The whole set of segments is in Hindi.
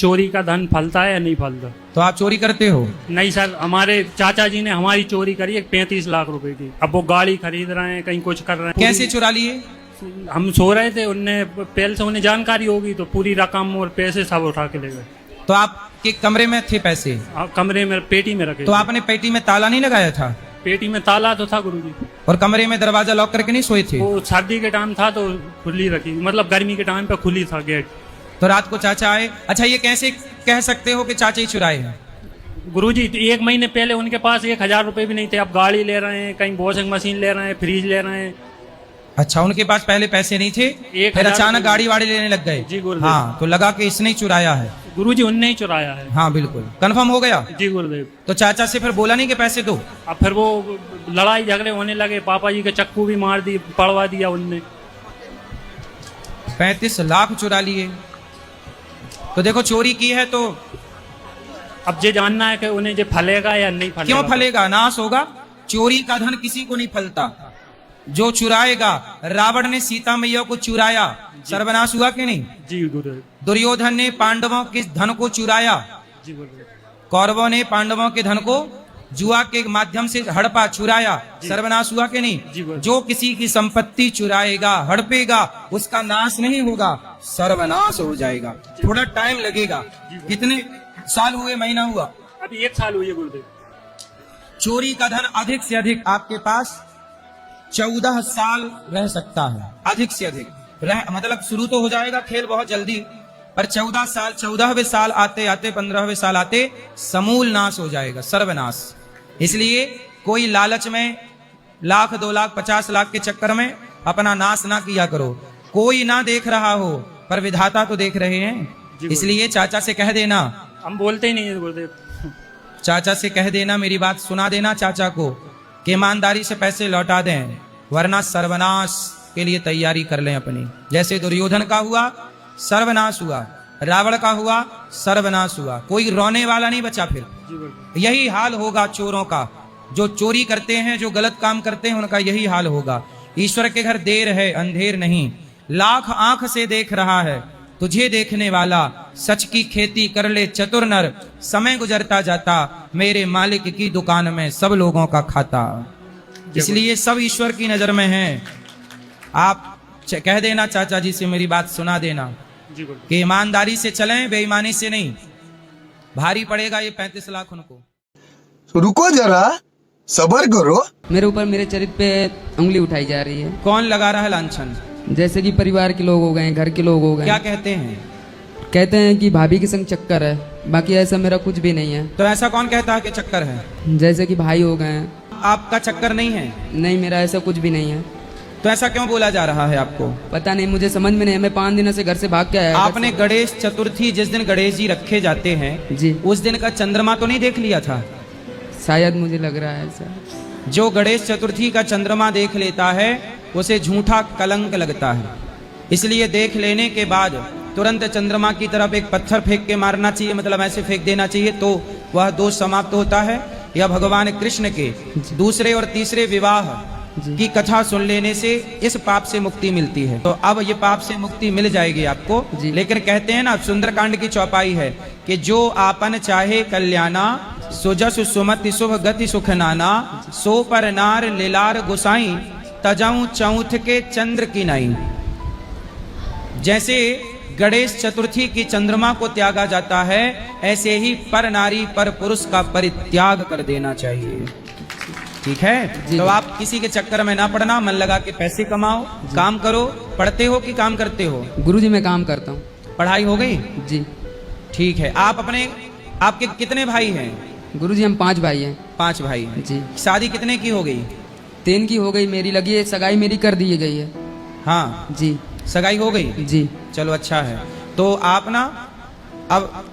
चोरी का धन फलता है या नहीं फलता। तो आप चोरी करते हो? नहीं सर, हमारे चाचा जी ने हमारी चोरी करी है 35 लाख रुपए की। अब वो गाड़ी खरीद रहे हैं, कहीं कुछ कर रहे हैं। कैसे चुरा लिए? हम सो रहे थे, उनने पहले से उन्हें जानकारी होगी तो पूरी रकम और पैसे सब उठा के ले गए। तो आपके कमरे में थे पैसे? कमरे में पेटी में रखे। तो आपने पेटी में ताला नहीं लगाया था? पेटी में ताला तो था गुरुजी। और कमरे में दरवाजा लॉक करके नहीं सोए थे? वो सर्दी के टाइम था तो खुली रखी, मतलब गर्मी के टाइम पे खुली था गेट। तो रात को चाचा आए। अच्छा, ये कैसे कह सकते हो कि चाचा ही चुराए हैं? गुरुजी 1 महीने पहले उनके पास 1000 रुपए भी नहीं थे। अब गाड़ी ले रहे हैं, कहीं वॉशिंग मशीन ले रहे हैं, फ्रिज ले रहे हैं। अच्छा, उनके पास पहले पैसे नहीं थे, फिर अचानक गाड़ी वाड़ी लेने लग गए। जी गुरुदेव। हाँ, तो लगा कि इसने ही चुराया है। गुरुजी उनने ही चुराया है। हाँ बिल्कुल, कंफर्म हो गया। जी गुरुदेव। तो चाचा से फिर बोला नहीं कि पैसे दो? अब फिर वो लड़ाई झगड़े होने लगे, पापा जी के चक्कू भी मार दी, पड़वा दिया उनने। 35 लाख चुरा लिए। तो देखो, चोरी की है तो अब ये जानना है कि उन्हें ये फलेगा या नहीं फलेगा। क्यों फलेगा? नाश होगा। चोरी का धन किसी को नहीं फलता। जो चुराएगा, रावण ने सीता मैया को चुराया, सर्वनाश हुआ कि नहीं? जी गुरुदेव। दुर्योधन ने पांडवों के धन को चुराया, जी गुरुदेव। कौरवों ने पांडवों के धन को जुआ के माध्यम से हड़पा, चुराया, सर्वनाश हुआ कि नहीं? जो किसी की संपत्ति चुराएगा, हड़पेगा, उसका नाश नहीं होगा, सर्वनाश हो जाएगा। थोड़ा टाइम लगेगा। कितने साल हुए, महीना हुआ? अभी 1 साल हुई है गुरुदेव। चोरी का धन अधिक से अधिक आपके पास 14 साल रह सकता है। अधिक से अधिक मतलब शुरू तो हो जाएगा खेल बहुत जल्दी, पर 14 साल, 14वें साल आते आते, 15वें साल आते समूल नाश हो जाएगा, सर्वनाश। इसलिए कोई लालच में 1 लाख, 2 लाख, 50 लाख के चक्कर में अपना नाश ना किया करो। कोई ना देख रहा हो, पर विधाता तो देख रहे हैं। इसलिए चाचा से कह देना। हम बोलते ही नहीं है गुरुदेव। चाचा से कह देना, मेरी बात सुना देना चाचा को कि ईमानदारी से पैसे लौटा दें, वरना सर्वनाश के लिए तैयारी कर लें अपनी। जैसे दुर्योधन का हुआ, सर्वनाश हुआ, रावण का हुआ, सर्वनाश हुआ, कोई रोने वाला नहीं बचा। फिर यही हाल होगा चोरों का। जो चोरी करते हैं, जो गलत काम करते हैं, उनका यही हाल होगा। ईश्वर के घर देर है, अंधेर नहीं। लाख आंख से देख रहा है तुझे देखने वाला, सच की खेती कर ले चतुर नर, समय गुजरता जाता मेरे मालिक की दुकान में सब लोगों का खाता। इसलिए सब ईश्वर की नजर में हैं। आप कह देना चाचा जी से, मेरी बात सुना देना कि ईमानदारी से चलें, बेईमानी से नहीं। भारी पड़ेगा ये 35 लाख उनको। रुको जरा, सब्र करो। मेरे ऊपर, मेरे चरित्र पे उंगली उठाई जा रही है। कौन लगा रहा है लांछन? जैसे कि परिवार के लोग हो गए, घर के लोग हो गए। क्या कहते हैं? कहते हैं कि भाभी के संग चक्कर है, बाकी ऐसा मेरा कुछ भी नहीं है। तो ऐसा कौन कहता है कि चक्कर है? जैसे कि भाई हो गए। आपका चक्कर नहीं है? नहीं, मेरा ऐसा कुछ भी नहीं है। तो ऐसा क्यों बोला जा रहा है आपको? पता नहीं, मुझे समझ में नहीं है। मैं 5 दिनों से घर से भाग के आया। आपने गणेश चतुर्थी, जिस दिन गणेश जी रखे जाते हैं जी, उस दिन का चंद्रमा तो नहीं देख लिया था? शायद मुझे लग रहा है ऐसा। जो गणेश चतुर्थी का चंद्रमा देख लेता है उसे झूठा कलंक लगता है। इसलिए देख लेने के बाद तुरंत चंद्रमा की तरफ एक पत्थर फेंक के मारना चाहिए, मतलब ऐसे फेंक देना चाहिए, तो वह दोष समाप्त होता है। या भगवान कृष्ण के दूसरे और तीसरे विवाह की कथा सुन लेने से इस पाप से मुक्ति मिलती है। तो अब ये पाप से मुक्ति मिल जाएगी आपको। लेकिन कहते हैं ना, सुंदरकांड की चौपाई है कि जो आपन चाहे कल्याणा, सुजस सुमति शुभ गति सुख नाना, सो पर नार लीलार गुसाई, तजाऊ चौथ के चंद्र की नाई। जैसे गणेश चतुर्थी की चंद्रमा को त्यागा जाता है, ऐसे ही पर नारी पर पुरुष का परित्याग कर देना चाहिए। ठीक है? तो आप किसी के चक्कर में ना पड़ना, मन लगा के पैसे कमाओ, काम करो। पढ़ते हो कि काम करते हो? गुरुजी मैं काम करता हूँ। पढ़ाई हो गई? जी ठीक है। आपके कितने भाई हैं? गुरुजी हम 5 भाई हैं। 5 भाई हैं जी। शादी कितने की हो गई? 3 की हो गई, मेरी लगी है। सगाई मेरी कर दी गई है। हाँ जी, सगाई हो गई? जी। चलो अच्छा है। तो आप ना अब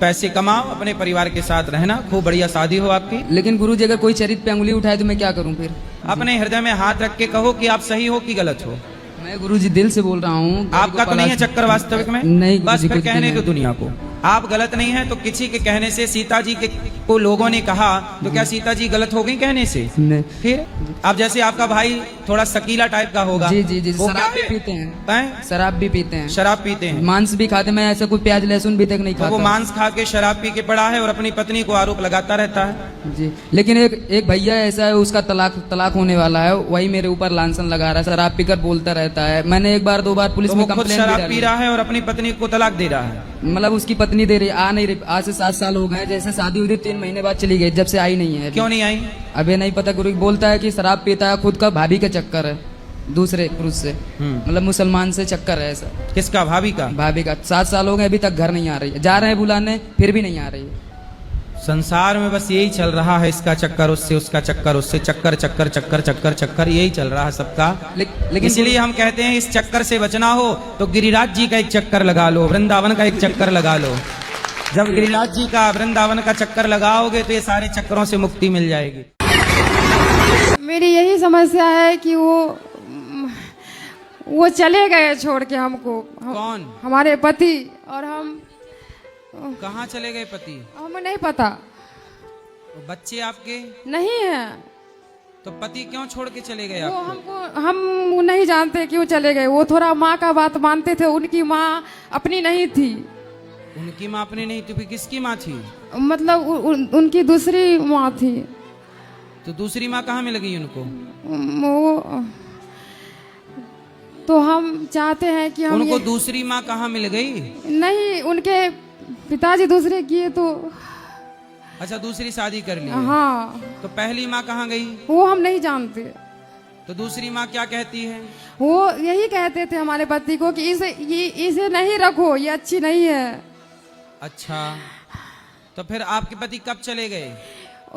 पैसे कमाओ, अपने परिवार के साथ रहना, खूब बढ़िया शादी हो आपकी। लेकिन गुरुजी अगर कोई चरित्र पे उंगली उठाए तो मैं क्या करूं फिर? अपने हृदय में हाथ रख के कहो कि आप सही हो कि गलत हो। मैं गुरुजी दिल से बोल रहा हूँ। आपका तो नहीं है चक्कर वास्तविक में? नहीं बस फिर कहने दो दुनिया को। आप गलत नहीं हैं, तो किसी के कहने से सीता जी के को लोगों ने कहा तो क्या सीता जी गलत हो गई कहने से? नहीं। फिर अब जैसे आपका भाई थोड़ा शकीला टाइप का होगा, जी जी जी, वो शराब भी क्या पीते हैं, हैं? शराब भी पीते हैं, शराब पीते हैं, मांस भी खाते। मैं ऐसा कोई प्याज लहसुन भी तक नहीं तो खाता। वो मांस खा के शराब पी के पड़ा है और अपनी पत्नी को आरोप लगाता रहता है। जी, लेकिन एक भैया ऐसा है, उसका तलाक होने वाला है, वही मेरे ऊपर लांछन लगा रहा है, शराब पीकर बोलता रहता है। मैंने एक बार दो बार पुलिस तो में वो खुद कंप्लेंट भी शराब डाली। पी रहा है और अपनी पत्नी को तलाक दे रहा है। मतलब उसकी पत्नी दे रही, आ नहीं रही। आज से 7 साल हो गए, जैसे शादी हुई थी 3 महीने बाद चली गई, जब से आई नहीं है। क्यों नहीं आई? अभी नहीं पता, गुरु बोलता है कि शराब पीता है, खुद का भाभी का चक्कर है दूसरे पुरुष से, मतलब मुसलमान से चक्कर है ऐसा। किसका? भाभी का? भाभी का। 7 साल हो गए, अभी तक घर नहीं आ रही है। जा रहे हैं बुलाने, फिर भी नहीं आ रही है। संसार में बस यही चल रहा है, इसका चक्कर उससे, उसका चक्कर उससे, चक्कर चक्कर चक्कर चक्कर चक्कर, यही चल रहा है सबका। लेकिन इसलिए हम कहते हैं इस चक्कर से बचना हो तो गिरिराज जी का एक चक्कर लगा लो, वृंदावन का एक चक्कर लगा लो। जब गिरिराज जी का, वृंदावन का चक्कर लगाओगे तो ये सारे चक्करों से मुक्ति मिल जाएगी। मेरी यही समस्या है कि वो चले गए छोड़ के हमको। कौन? हमारे पति। और हम कहाँ चले गए पति? हमें नहीं पता। बच्चे आपके नहीं है। तो पति क्यों छोड़ के चले गए वो आपको? हम नहीं जानते क्यों चले गए। वो थोड़ा माँ का बात मानते थे, उनकी माँ अपनी नहीं थी। उनकी माँ अपनी नहीं थी, फिर किसकी माँ थी? मतलब उनकी दूसरी माँ थी। तो दूसरी माँ कहाँ मिल गई उनको? वो तो हम चाहते हैं कि हम उनको दूसरी माँ कहाँ मिल गई? नहीं, उनके पिताजी दूसरे किए तो। अच्छा, दूसरी शादी कर ली। हाँ। तो पहली माँ कहाँ गई? वो हम नहीं जानते। तो दूसरी माँ क्या कहती है? वो यही कहते थे हमारे पति को कि इसे नहीं रखो, ये अच्छी नहीं है। अच्छा, तो फिर आपके पति कब चले गए?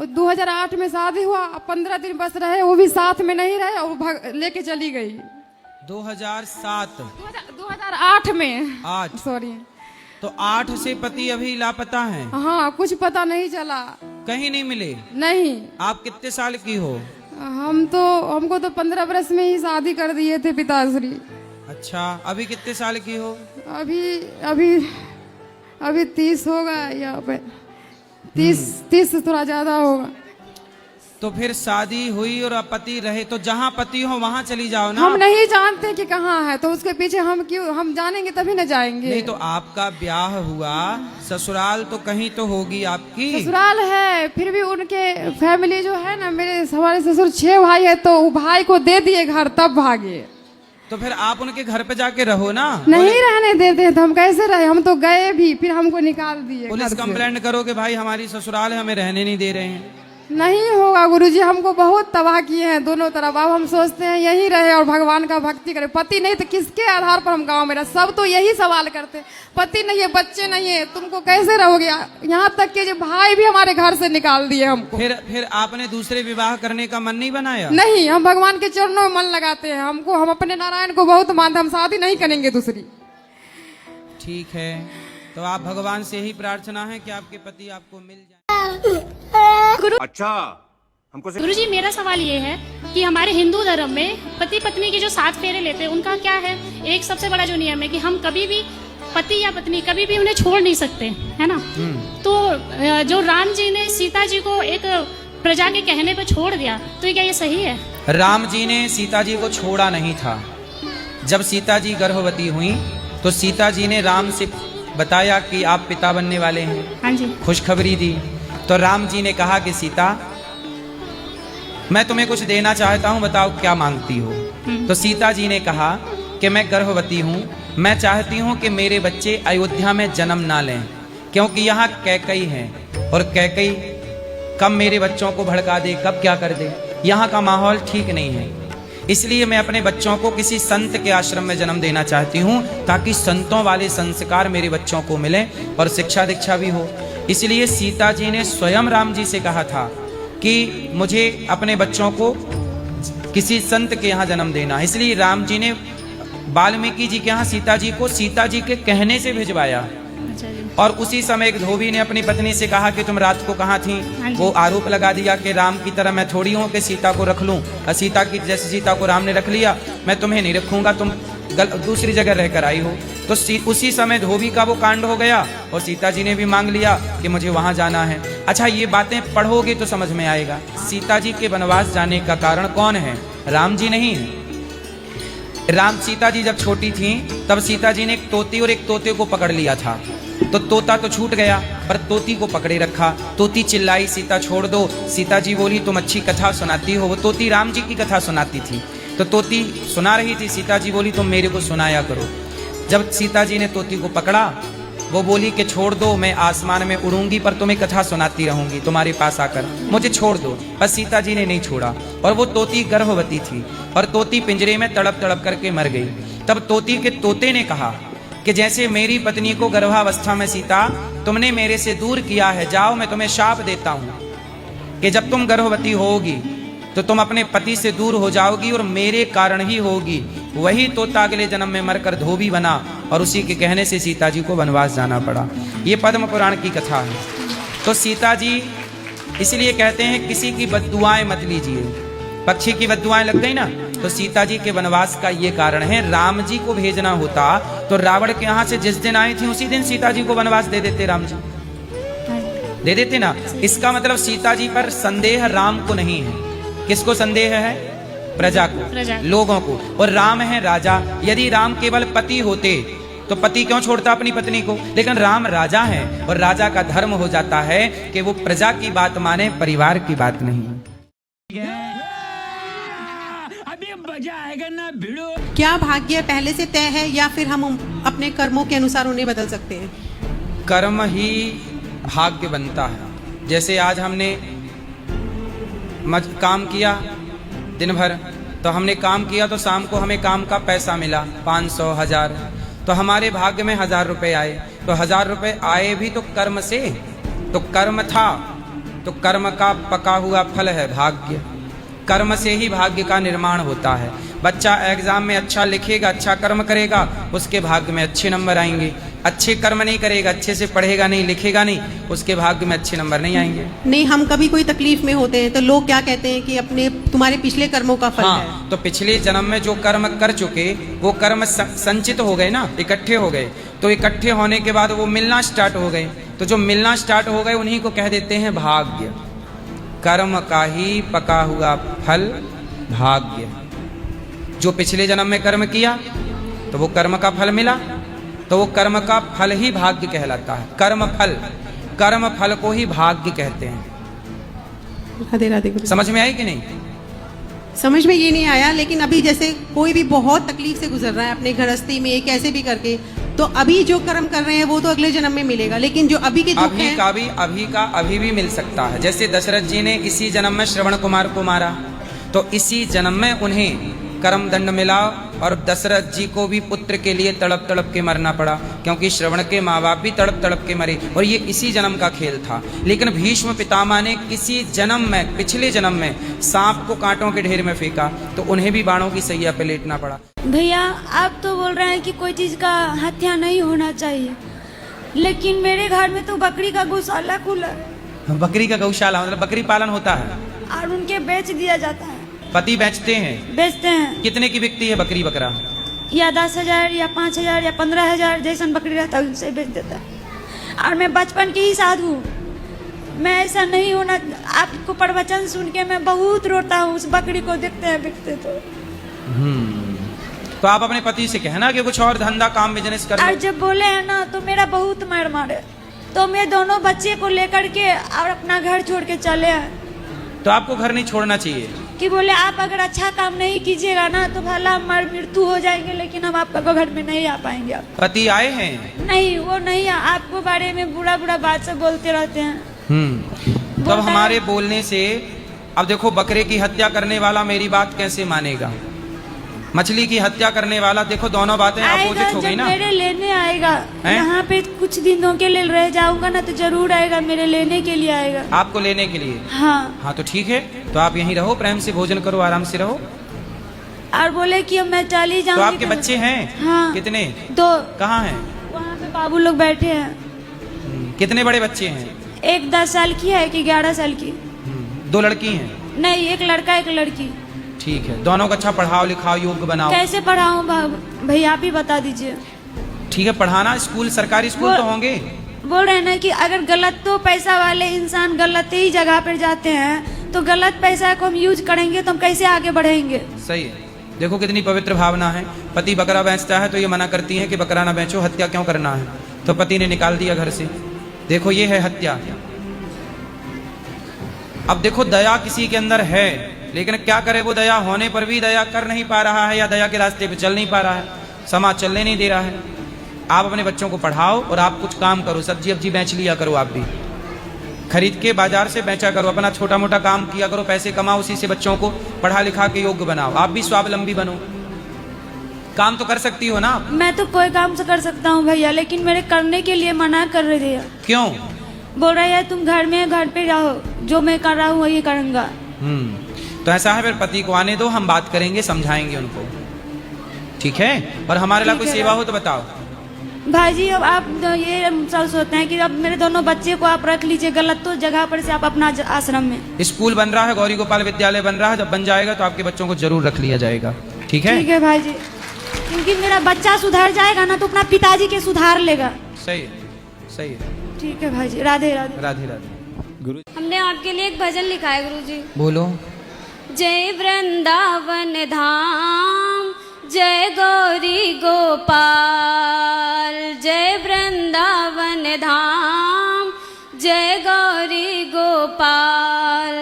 2008 में शादी हुआ, 15 दिन बस रहे, वो भी साथ में नहीं रहे और लेके चली गई। 2007? 2008 में। 8? सॉरी। तो 8 से पति अभी लापता हैं? हाँ, कुछ पता नहीं चला। कहीं नहीं मिले? नहीं। आप कितने साल की हो? हमको तो 15 वर्ष में ही शादी कर दिए थे पिताश्री। अच्छा, अभी कितने साल की हो? अभी 30 होगा या 30 से थोड़ा ज्यादा होगा। तो फिर शादी हुई और अब पति रहे, तो जहाँ पति हो वहाँ चली जाओ ना। हम नहीं जानते कि कहाँ है, तो उसके पीछे हम जानेंगे तभी न जाएंगे। नहीं, तो आपका ब्याह हुआ, ससुराल तो कहीं तो होगी आपकी। ससुराल है, फिर भी उनके फैमिली जो है ना, हमारे ससुर 6 भाई है, तो वो भाई को दे दिए घर, तब भागे। तो फिर आप उनके घर पे जाके रहो ना। नहीं रहने देते हैं तो हम कैसे रहे? हम तो गए भी, फिर हमको निकाल दिए। पुलिस कंप्लेंट करो कि भाई हमारी ससुराल है, हमें रहने नहीं दे रहे हैं। नहीं होगा गुरुजी, हमको बहुत तबाह किए हैं दोनों तरफ। अब हम सोचते हैं यही रहे और भगवान का भक्ति करें। पति नहीं तो किसके आधार पर हम गांव में रहे? सब तो यही सवाल करते, पति नहीं है, बच्चे नहीं है, तुमको कैसे रहोगे? यहाँ तक कि जो भाई भी हमारे घर से निकाल दिए हमको। फिर आपने दूसरे विवाह करने का मन नहीं बनाया? नहीं, हम भगवान के चरणों में मन लगाते हैं। हम अपने नारायण को बहुत मानते, हम शादी नहीं करेंगे दूसरी। ठीक है, तो आप भगवान से ही प्रार्थना है कि आपके पति आपको मिल जाए। अच्छा, हमको गुरुजी, मेरा सवाल ये है कि हमारे हिंदू धर्म में पति पत्नी के जो 7 फेरे लेते हैं, उनका क्या है? एक सबसे बड़ा जो नियम है कि हम कभी भी पति या पत्नी कभी भी उन्हें छोड़ नहीं सकते, है ना? तो जो राम जी ने सीता जी को एक प्रजा के कहने पे छोड़ दिया, तो क्या ये सही है? राम जी ने सीता जी को छोड़ा नहीं था। जब सीता जी गर्भवती हुई तो सीता जी ने राम से बताया कि आप पिता बनने वाले हैं। हाँ जी। खुशखबरी दी। तो राम जी ने कहा कि सीता, मैं तुम्हें कुछ देना चाहता हूँ, बताओ क्या मांगती हो? तो सीता जी ने कहा कि मैं गर्भवती हूँ, मैं चाहती हूँ कि मेरे बच्चे अयोध्या में जन्म ना लें, क्योंकि यहाँ कैकई है और कैकई कब मेरे बच्चों को भड़का दे, कब क्या कर दे, यहाँ का माहौल ठीक नहीं है। इसलिए मैं अपने बच्चों को किसी संत के आश्रम में जन्म देना चाहती हूँ, ताकि संतों वाले संस्कार मेरे बच्चों को मिले और शिक्षा दीक्षा भी हो। इसलिए सीता जी ने स्वयं राम जी से कहा था कि मुझे अपने बच्चों को किसी संत के यहाँ जन्म देना। इसलिए राम जी ने वाल्मीकि जी के यहाँ सीता जी को सीता जी के कहने से भिजवाया। और उसी समय एक धोबी ने अपनी पत्नी से कहा कि तुम रात को कहाँ थी? वो आरोप लगा दिया कि राम की तरह मैं थोड़ी हूँ कि सीता को रख लूं, और सीता की जैसे सीता को राम ने रख लिया, मैं तुम्हें नहीं रखूंगा, तुम दूसरी जगह रहकर आई हो। तो उसी समय धोबी का वो कांड हो गया और सीता जी ने भी मांग लिया कि मुझे वहां जाना है। अच्छा, ये बातें पढ़ोगे तो समझ में आएगा। सीता जी के वनवास जाने का कारण कौन है? राम जी नहीं है। सीता जी जब छोटी थी तब सीता जी ने एक तोती और एक तोते को पकड़ लिया था। तो तोता तो छूट गया पर तोती को पकड़े रखा। तोती चिल्लाई, सीता छोड़ दो। सीता जी बोली, तुम अच्छी कथा सुनाती हो। वो तोती राम जी की कथा सुनाती थी। तो तोती सुना रही थी, सीता जी बोली, तुम मेरे को सुनाया करो। जब सीता जी ने तोती को पकड़ा, वो बोली कि छोड़ दो, मैं आसमान में उड़ूंगी पर तुम्हें कथा सुनाती रहूंगी तुम्हारे पास आकर, मुझे छोड़ दो। पर सीता जी ने नहीं छोड़ा और वो तोती गर्भवती थी और तोती पिंजरे में तड़प तड़प करके मर गई। तब तोती के तोते ने कहा कि जैसे मेरी पत्नी को गर्भावस्था में सीता तुमने मेरे से दूर किया है, जाओ मैं तुम्हें शाप देता हूं कि जब तुम गर्भवती होगी तो तुम अपने पति से दूर हो जाओगी और मेरे कारण ही होगी। वही तोता अगले जन्म में मरकर धोबी बना और उसी के कहने से सीता जी को वनवास जाना पड़ा। ये पद्म पुराण की कथा है। तो सीता जी इसलिए कहते हैं किसी की बद्दुआएं मत लीजिए। पक्षी की बद्दुआएं लग गई ना, तो सीता जी के वनवास का ये कारण है। राम जी को भेजना होता तो रावण के यहाँ से जिस दिन आई थी उसी दिन सीता जी को वनवास दे देते, राम जी दे देते ना। इसका मतलब सीता जी पर संदेह राम को नहीं है। किसको संदेह है? प्रजा को, लोगों को। और राम है राजा। यदि राम केवल पति होते तो पति क्यों छोड़ता अपनी पत्नी को? लेकिन राम राजा है और राजा का धर्म हो जाता है कि वो प्रजा की बात माने, परिवार की बात नहीं। क्या भाग्य पहले से तय है या फिर हम अपने कर्मों के अनुसार उन्हें बदल सकते हैं? कर्म ही भाग्य बनता है। जैसे आज हमने काम किया दिन भर, तो हमने काम किया तो शाम को हमें काम का पैसा मिला 500 1000, तो हमारे भाग्य में 1000 रुपए आए। तो 1000 रुपए आए भी तो कर्म से, तो कर्म था, तो कर्म का पका हुआ फल है भाग्य। कर्म से ही भाग्य का निर्माण होता है। बच्चा एग्जाम में अच्छा लिखेगा, अच्छा कर्म करेगा, उसके भाग्य में अच्छे नंबर आएंगे। अच्छे कर्म नहीं करेगा, अच्छे से पढ़ेगा नहीं, लिखेगा नहीं, उसके भाग्य में अच्छे नंबर नहीं आएंगे। नहीं, हम कभी कोई तकलीफ में होते हैं तो लोग क्या कहते हैं कि अपने तुम्हारे पिछले कर्मों का फल है। तो पिछले जन्म में जो कर्म कर चुके वो कर्म संचित हो गए ना, इकट्ठे हो गए। तो इकट्ठे होने के बाद वो मिलना स्टार्ट हो गए। तो जो मिलना स्टार्ट हो गए उन्हीं को कह देते हैं भाग्य। कर्म का ही पका हुआ फल भाग्य। जो पिछले जन्म में कर्म किया तो वो कर्म का फल मिला, तो वो कर्म का फल ही भाग्य कहलाता है। कर्म फल को ही भाग्य कहते हैं। राधे राधे। समझ में आई कि नहीं? समझ में ये नहीं आया, लेकिन अभी जैसे कोई भी बहुत तकलीफ से गुजर रहा है अपने गृहस्थी में कैसे भी करके, तो अभी जो कर्म कर रहे हैं वो तो अगले जन्म में मिलेगा, लेकिन जो अभी के दुख अभी का भी अभी भी मिल सकता है। जैसे दशरथ जी ने इसी जन्म में श्रवण कुमार को मारा, तो इसी जन्म में उन्हें कर्म दंड मिला और दशरथ जी को भी पुत्र के लिए तड़प तड़प के मरना पड़ा, क्योंकि श्रवण के माँ बाप भी तड़प तड़प के मरे और ये इसी जन्म का खेल था। लेकिन भीष्म पितामह ने किसी जन्म में, पिछले जन्म में सांप को कांटों के ढेर में फेंका, तो उन्हें भी बाणों की सैया पे लेटना पड़ा। भैया, आप तो बोल रहे हैं कि कोई चीज का हत्या नहीं होना चाहिए, लेकिन मेरे घर में तो बकरी का गौशाला खुला है। बकरी का गौशाला मतलब बकरी पालन होता है और उनके बेच दिया जाता है। पति बेचते हैं। कितने की बिकती है बकरी बकरा? या 10,000 या 5,000 या 15,000 जैसन बकरी रहता है उनसे बेच देता है। और मैं बचपन की ही साधु हूँ, मैं ऐसा नहीं होना। आपको प्रवचन सुन के मैं बहुत रोता हूँ उस बकरी को देखते हैं बिकते तो आप अपने पति से कहना कि कुछ और धंधा काम बिजनेस कर लो। और जब बोले हैं ना तो मेरा बहुत मार मारे, तो मैं दोनों बच्चे को लेकर के और अपना घर छोड़ के चले आए। तो आपको घर नहीं छोड़ना चाहिए कि बोले आप अगर अच्छा काम नहीं कीजिएगा ना तो भला हमारी मृत्यु हो जाएंगे, लेकिन हम आपका घर में नहीं आ पाएंगे। आप पति आए हैं? नहीं, वो नहीं, आपको बारे में बुरा बुरा बात से बोलते रहते हैं। तब हमारे बोलने से, अब देखो, बकरे की हत्या करने वाला मेरी बात कैसे मानेगा? मछली की हत्या करने वाला, देखो दोनों बातें अपोजिट हो गई ना। मेरे लेने आएगा यहाँ पे कुछ दिनों के लिए रह जाऊंगा ना तो जरूर आएगा, मेरे लेने के लिए आएगा। आपको लेने के लिए? हाँ तो ठीक है, तो आप यहीं रहो, प्रेम से भोजन करो, आराम से रहो। और बोले कि अब मैं चली जाऊंगी। तो आपके बच्चे हैं? हाँ। कितने? 2। कहाँ हैं? वहाँ पे बाबू लोग बैठे हैं। कितने बड़े बच्चे हैं? एक 10 साल की है, एक 11 साल की। 2 लड़की हैं? नहीं, एक लड़का एक लड़की। ठीक है, दोनों को अच्छा पढ़ाओ लिखाओ, योग्य बनाओ। कैसे पढ़ाऊँ भैया, आप ही बता दीजिए। ठीक है, पढ़ाना, स्कूल, सरकारी स्कूल तो होंगे। बोल रहे हैं ना कि अगर गलत, तो पैसा वाले इंसान गलत ही जगह पर जाते हैं, तो गलत पैसा को हम यूज करेंगे तो हम कैसे आगे बढ़ेंगे। सही है। देखो कितनी पवित्र भावना है। पति बकरा बेचता है तो ये मना करती है कि बकरा ना बेचो, हत्या क्यों करना है, तो पति ने निकाल दिया घर से। देखो ये है हत्या। अब देखो दया किसी के अंदर है, लेकिन क्या करे, वो दया होने पर भी दया कर नहीं पा रहा है, या दया के रास्ते पे चल नहीं पा रहा है, समाज चलने नहीं दे रहा है। आप अपने बच्चों को पढ़ाओ और आप कुछ काम करो, सब्जी वब्जी बेच लिया करो, आप भी खरीद के बाजार से बेचा करो, अपना छोटा मोटा काम किया करो, पैसे कमाओ, उसी से बच्चों को पढ़ा लिखा के योग्य बनाओ, आप भी स्वावलंबी बनो। काम तो कर सकती हो ना। मैं तो कोई काम से कर सकता हूँ भैया, लेकिन मेरे करने के लिए मना कर रहे थे। क्यों? बोल रहे हैं तुम घर में, घर पे रहो, जो मैं कर रहा हूँ वही करूँगा। तो ऐसा है, फिर पति को आने दो, हम बात करेंगे, समझाएंगे उनको, ठीक है? और हमारे लिए कोई सेवा हो तो बताओ। भाई जी अब आप ये सब सोचते हैं कि अब मेरे दोनों बच्चे को आप रख लीजिए गलत तो जगह पर से, आप अपना आश्रम में। स्कूल बन रहा है, गौरी गोपाल विद्यालय बन रहा है, जब बन जाएगा तो आपके बच्चों को जरूर रख लिया जाएगा, ठीक है? ठीक है भाई जी, क्योंकि मेरा बच्चा सुधर जाएगा ना तो अपना पिताजी के सुधार लेगा। सही है, सही है। ठीक है भाई जी, राधे राधे। राधे राधे। गुरु हमने आपके लिए एक भजन लिखा है गुरुजी। बोलो। जय वृंदावन धाम, जय गौरी गोपाल, जय वृंदावन धाम, जय गौरी गोपाल।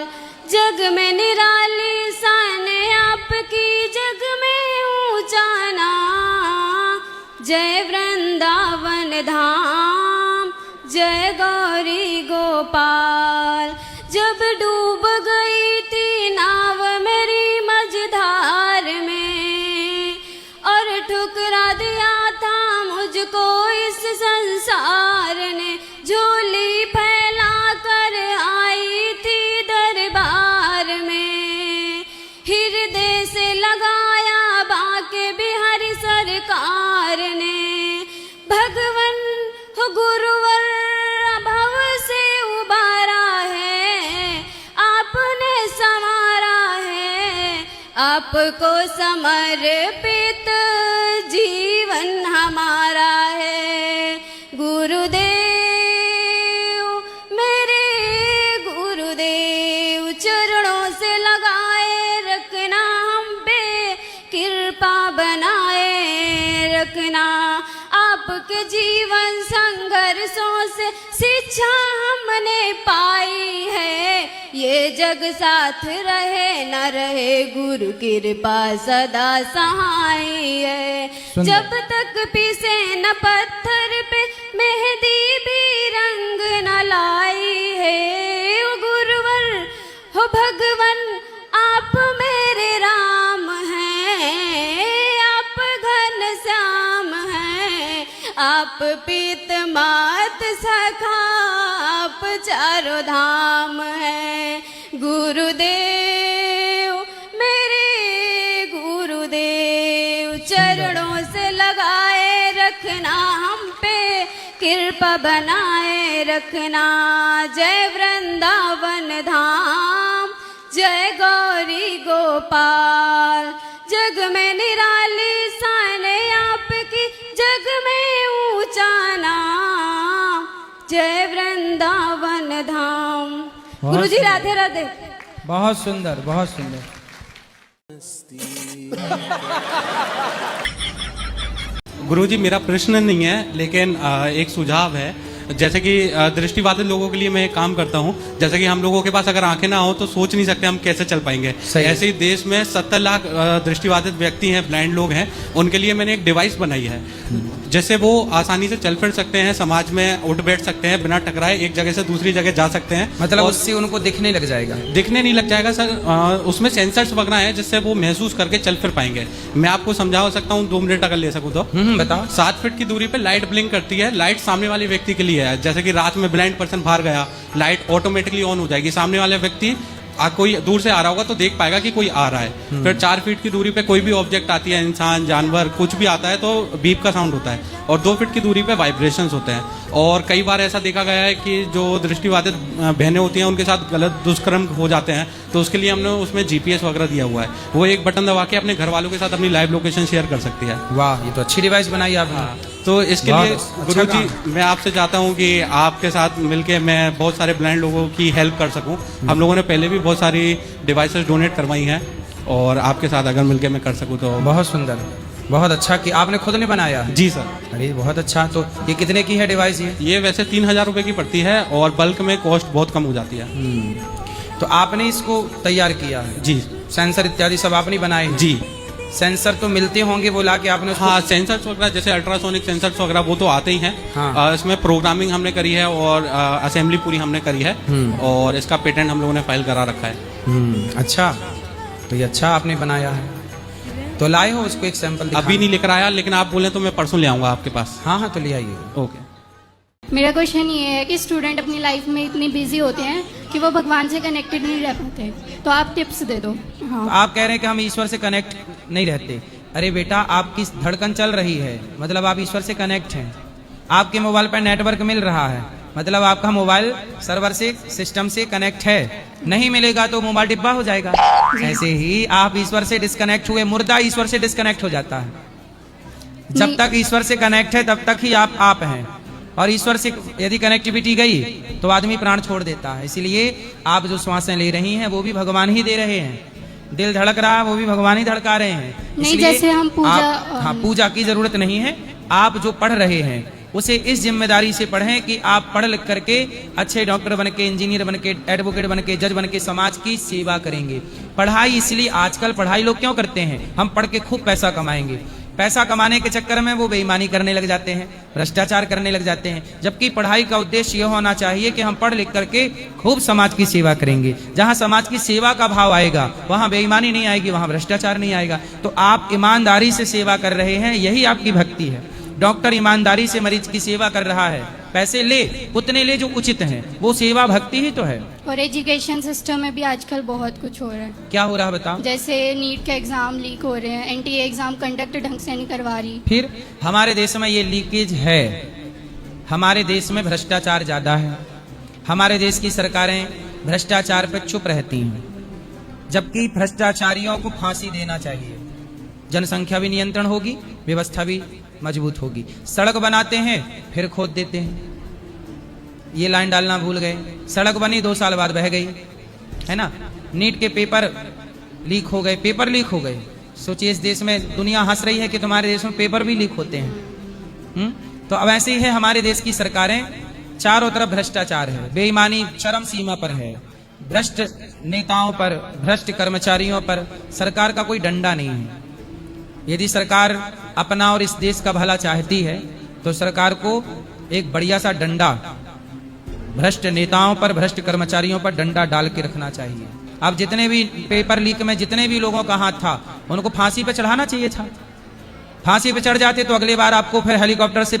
जग में निराली सन आपकी, जग में ऊंचा नाम, जय वृंदावन धाम, जय गौरी गोपाल। जब डूब गई थी नाव मेरी मझधार में, और ठुकरा दिया था मुझको इस संसार ने, झोली फैला कर आई थी दरबार में, हृदय से लगाया बाके बिहारी सरकार ने। भगवन गुरुवर भव से उबारा है, आपने संवारा है, आपको समर्पित जीवन हमारा है। गुरुदेव मेरे गुरुदेव, चरणों से लगाए रखना हम पे, कृपा बनाए रखना। आपके जीवन संघर्षों से शिक्षा हमने पाई है, ये जग साथ रहे न रहे, गुरु कृपा सदा सहाय है। जब तक पीसे न पत्थर पे मेहंदी भी रंग न लाई है। ओ गुरुवर हो भगवन आप मेरे राम हैं, आप घन श्याम हैं, आप पीत मात सखा, आप चारों धाम हैं। गुरुदेव मेरे गुरुदेव, चरणों से लगाए रखना हम पे, कृपा बनाए रखना। जय वृंदावन धाम, जय गौरी गोपाल। जग में निराली सान आपकी, जग में ऊंचा नाम, जय वृंदावन धाम। गुरुजी राधे राधे। बहुत सुंदर, बहुत सुंदर। गुरुजी मेरा प्रश्न नहीं है, लेकिन एक सुझाव है। जैसे कि दृष्टिबाधित लोगों के लिए मैं एक काम करता हूँ, जैसे कि हम लोगों के पास अगर आंखें ना हो तो सोच नहीं सकते हम कैसे चल पाएंगे। ऐसे ही देश में 70 लाख दृष्टिबाधित व्यक्ति हैं, ब्लाइंड लोग हैं, उनके लिए मैंने एक डिवाइस बनाई है जैसे वो आसानी से चल फिर सकते हैं, समाज में उठ बैठ सकते हैं, बिना टकराए एक जगह से दूसरी जगह जा सकते हैं। मतलब उससे उनको दिखने लग जाएगा? दिखने नहीं लग जाएगा सर, उसमें सेंसर्स वगैरह है जिससे वो महसूस करके चल फिर पाएंगे। मैं आपको समझा सकता हूँ 2 मिनट अगर ले सकूँ तो। बताओ। 7 फीट की दूरी पे लाइट ब्लिंक करती है, लाइट सामने वाले व्यक्ति के लिए है। जैसे कि रात में ब्लाइंड पर्सन बाहर गया, लाइट ऑटोमेटिकली ऑन हो जाएगी, सामने वाले व्यक्ति कोई दूर से आ रहा होगा तो देख पाएगा कि कोई आ रहा है। फिर 4 फीट की दूरी पे कोई भी ऑब्जेक्ट आती है, इंसान, जानवर, कुछ भी आता है तो बीप का साउंड होता है। और 2 फीट की दूरी पे वाइब्रेशंस होते हैं। और कई बार ऐसा देखा गया है कि जो दृष्टिबाधित बहनें होती हैं उनके साथ गलत दुष्कर्म हो जाते हैं, तो उसके लिए हमने उसमें GPS वगैरह दिया हुआ है। वो एक बटन दबा के अपने घर वालों के साथ अपनी लाइव लोकेशन शेयर कर सकती है। वाह, ये तो अच्छी डिवाइस बनाई आपने। तो इसके बहुत लिए अच्छा गुरुजी मैं आपसे चाहता हूँ कि आपके साथ मिलके मैं बहुत सारे ब्लाइंड लोगों की हेल्प कर सकूँ। हम लोगों ने पहले भी बहुत सारी डिवाइसेस डोनेट करवाई हैं और आपके साथ अगर मिलके मैं कर सकूँ तो। बहुत सुंदर, बहुत अच्छा कि आपने खुद ने बनाया है। जी सर। अरे बहुत अच्छा। तो ये कितने की है डिवाइस ये वैसे 3000 रुपये की पड़ती है और बल्क में कॉस्ट बहुत कम हो जाती है। तो आपने इसको तैयार किया है? जी। सेंसर इत्यादि सब आपने बनाए हैं? जी। सेंसर तो मिलते होंगे वो लाके आपने उसको? हाँ, सेंसर्स वगैरह जैसे अल्ट्रासोनिक सेंसर्स वगैरह वो तो आते ही हैं। हाँ। इसमें प्रोग्रामिंग हमने करी है और असेंबली पूरी हमने करी है और इसका पेटेंट हम लोगों ने फाइल करा रखा है। अच्छा, तो ये अच्छा आपने बनाया है। तो लाए हो उसको एक सैंपल? अभी नहीं लेकर आया, लेकिन आप बोले तो मैं परसों ले आऊंगा आपके पास। हाँ हाँ, तो ले आइए। ओके। मेरा क्वेश्चन ये है कि स्टूडेंट अपनी लाइफ में इतनी बिजी होते हैं कि वो भगवान से कनेक्टेड नहीं रह पाते, तो आप टिप्स दे दो। हाँ। तो आप कह रहे हैं कि हम ईश्वर से कनेक्ट नहीं रहते। अरे बेटा, आपकी धड़कन चल रही है, मतलब आप ईश्वर से कनेक्ट हैं। आपके मोबाइल पर नेटवर्क मिल रहा है, मतलब आपका मोबाइल सर्वर से, सिस्टम से कनेक्ट है। नहीं मिलेगा तो मोबाइल डिब्बा हो जाएगा। ऐसे ही आप ईश्वर से डिस्कनेक्ट हुए, मुर्दा ईश्वर से डिस्कनेक्ट हो जाता है। जब तक ईश्वर से कनेक्ट है तब तक ही आप हैं, और ईश्वर से यदि कनेक्टिविटी गई तो आदमी प्राण छोड़ देता है। इसलिए आप जो श्वासें ले रही हैं वो भी भगवान ही दे रहे हैं, दिल धड़क रहा है वो भी भगवान ही धड़का रहे हैं। नहीं, जैसे हम पूजा, हाँ, पूजा की जरूरत नहीं है। आप जो पढ़ रहे हैं उसे इस जिम्मेदारी से पढ़ें कि आप पढ़ लिख करके अच्छे डॉक्टर बन के, इंजीनियर बन के, एडवोकेट बन के, जज बन के समाज की सेवा करेंगे। पढ़ाई इसलिए आजकल पढ़ाई लोग क्यों करते हैं? हम पढ़ के खूब पैसा कमाएंगे। पैसा कमाने के चक्कर में वो बेईमानी करने लग जाते हैं, भ्रष्टाचार करने लग जाते हैं। जबकि पढ़ाई का उद्देश्य यह होना चाहिए कि हम पढ़ लिख करके खूब समाज की सेवा करेंगे। जहां समाज की सेवा का भाव आएगा वहां बेईमानी नहीं आएगी, वहां भ्रष्टाचार नहीं आएगा। तो आप ईमानदारी से सेवा कर रहे हैं, यही आपकी भक्ति है। डॉक्टर ईमानदारी से मरीज की सेवा कर रहा है, पैसे ले उतने ले जो उचित हैं, वो सेवा भक्ति ही तो है। और एजुकेशन सिस्टम में भी आजकल बहुत कुछ हो रहा है। क्या हो रहा है बताओ? जैसे नीट के एग्जाम लीक हो रहे हैं, एनटीए एग्जाम कंडक्ट ढंग से नहीं करवा रही। फिर हमारे देश में ये लीकेज है, हमारे देश में भ्रष्टाचार ज्यादा है, हमारे देश की सरकारें भ्रष्टाचार पर चुप रहती हैं, जबकि भ्रष्टाचारियों को फांसी देना चाहिए। जनसंख्या भी नियंत्रण होगी, व्यवस्था भी मजबूत होगी। सड़क बनाते हैं फिर खोद देते हैं, ये लाइन डालना भूल गए, सड़क बनी 2 साल बाद बह गई, है ना। नीट के पेपर लीक हो गए, पेपर लीक हो गए। सोचिए, इस देश में दुनिया हंस रही है कि तुम्हारे देश में पेपर भी लीक होते हैं। तो अब ऐसे ही है, हमारे देश की सरकारें चारों तरफ भ्रष्टाचार है, बेईमानी चरम सीमा पर है। भ्रष्ट नेताओं पर, भ्रष्ट कर्मचारियों पर सरकार का कोई डंडा नहीं है। यदि सरकार अपना और इस देश का भला चाहती है तो सरकार को एक बढ़िया सा डंडा भ्रष्ट नेताओं पर, भ्रष्ट कर्मचारियों पर डंडा डाल के रखना चाहिए। अब जितने भी पेपर लीक में जितने भी लोगों का हाथ था उनको फांसी पे चढ़ाना चाहिए था। फांसी पे चढ़ जाते तो अगली बार आपको फिर हेलीकॉप्टर से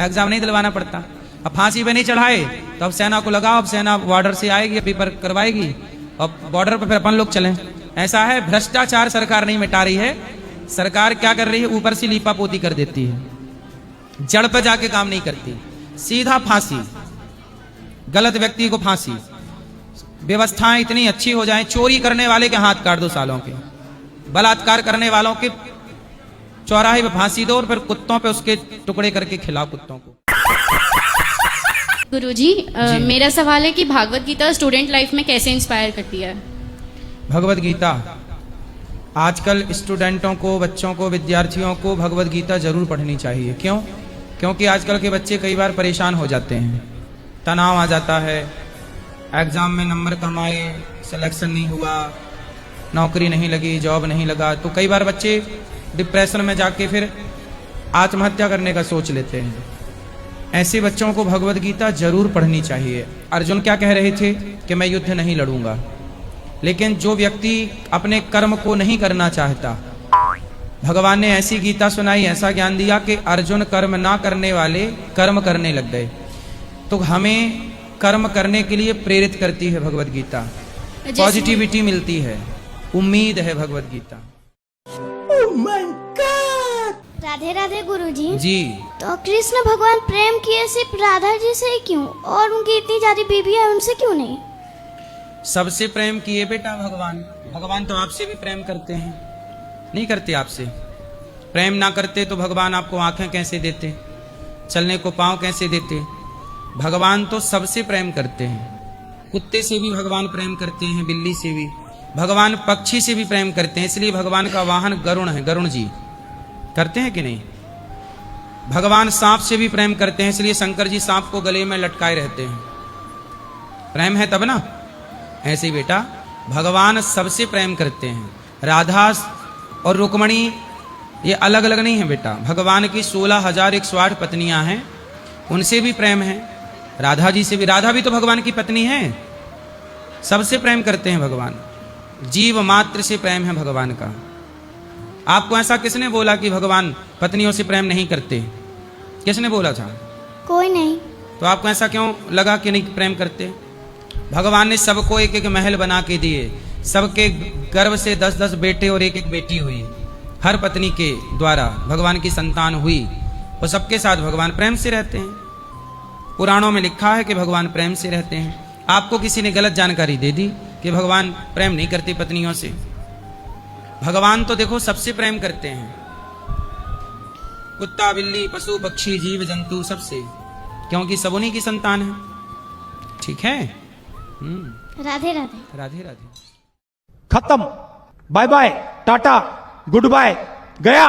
एग्जाम नहीं दिलवाना पड़ता। अब फांसी पे नहीं चढ़ाए तो अब सेना को लगाओ, अब सेना बॉर्डर से आएगी, पेपर करवाएगी और बॉर्डर पर फिर अपन लोग चलें। ऐसा है, भ्रष्टाचार सरकार नहीं मिटा रही है। सरकार क्या कर रही है? ऊपर से लीपापोती कर देती है, जड़ पर जाके काम नहीं करती। सीधा फांसी, गलत व्यक्ति को फांसी। व्यवस्थाएं इतनी अच्छी हो जाएं, चोरी करने वाले के हाथ काट दो सालों के, बलात्कार करने वालों के चौराहे पे फांसी दो और फिर कुत्तों पे उसके टुकड़े करके खिलाओ कुत्तों को। गुरुजी, मेरा सवाल है कि भागवत गीता स्टूडेंट लाइफ में कैसे इंस्पायर करती है? भगवत गीता आजकल स्टूडेंटों को, बच्चों को, विद्यार्थियों को भगवत गीता जरूर पढ़नी चाहिए। क्यों? क्योंकि आजकल के बच्चे कई बार परेशान हो जाते हैं, तनाव आ जाता है, एग्जाम में नंबर कम आए, सिलेक्शन नहीं हुआ, नौकरी नहीं लगी, जॉब नहीं लगा, तो कई बार बच्चे डिप्रेशन में जाके फिर आत्महत्या करने का सोच लेते हैं। ऐसे बच्चों को भगवत गीता जरूर पढ़नी चाहिए। अर्जुन क्या कह रहे थे कि मैं युद्ध नहीं लड़ूंगा, लेकिन जो व्यक्ति अपने कर्म को नहीं करना चाहता, भगवान ने ऐसी गीता सुनाई, ऐसा ज्ञान दिया कि अर्जुन कर्म ना करने वाले कर्म करने लग गए। तो हमें कर्म करने के लिए प्रेरित करती है भगवत गीता, पॉजिटिविटी मिलती है, उम्मीद है भगवत गीता। राधे राधे गुरुजी। जी। तो कृष्ण भगवान प्रेम किए सिर्फ राधा जी से ही क्यों, और उनकी इतनी ज्यादा बीवी है उनसे क्यों नहीं? सबसे प्रेम किए बेटा भगवान। भगवान तो आपसे भी प्रेम करते हैं, नहीं करते आपसे? प्रेम ना करते तो भगवान आपको आंखें कैसे देते? चलने को पांव कैसे देते। भगवान तो सबसे प्रेम करते हैं, कुत्ते से भी भगवान प्रेम करते हैं, बिल्ली से भी, भगवान पक्षी से भी प्रेम करते हैं। इसलिए भगवान का वाहन गरुण है, गरुण जी करते हैं कि नहीं। भगवान सांप से भी प्रेम करते हैं, इसलिए शंकर जी सांप को गले में लटकाए रहते हैं। प्रेम है तब ना। ऐसे ही बेटा भगवान सबसे प्रेम करते हैं। राधा और रुक्मणी ये अलग अलग नहीं है बेटा। भगवान की 16,108 पत्नियां हैं, उनसे भी प्रेम है। राधा जी से भी, राधा भी तो भगवान की पत्नी है। सबसे प्रेम करते हैं भगवान, जीव मात्र से प्रेम है भगवान का। आपको ऐसा किसने बोला कि भगवान पत्नियों से प्रेम नहीं करते? किसने बोला था? कोई नहीं। तो आपको ऐसा क्यों लगा कि नहीं प्रेम करते? भगवान ने सबको एक एक महल बना के दिए, सबके गर्भ से 10-10 बेटे और एक एक बेटी हुई। हर पत्नी के द्वारा भगवान की संतान हुई, वो सबके साथ भगवान प्रेम से रहते हैं। पुराणों में लिखा है कि भगवान प्रेम से रहते हैं। आपको किसी ने गलत जानकारी दे दी कि भगवान प्रेम नहीं करते पत्नियों से। भगवान तो देखो सबसे प्रेम करते हैं, कुत्ता बिल्ली पशु पक्षी जीव जंतु सबसे, क्योंकि सब उन्हीं की संतान है। ठीक है। राधे राधे। राधे राधे। खत्म, bye bye, tata, goodbye, गया।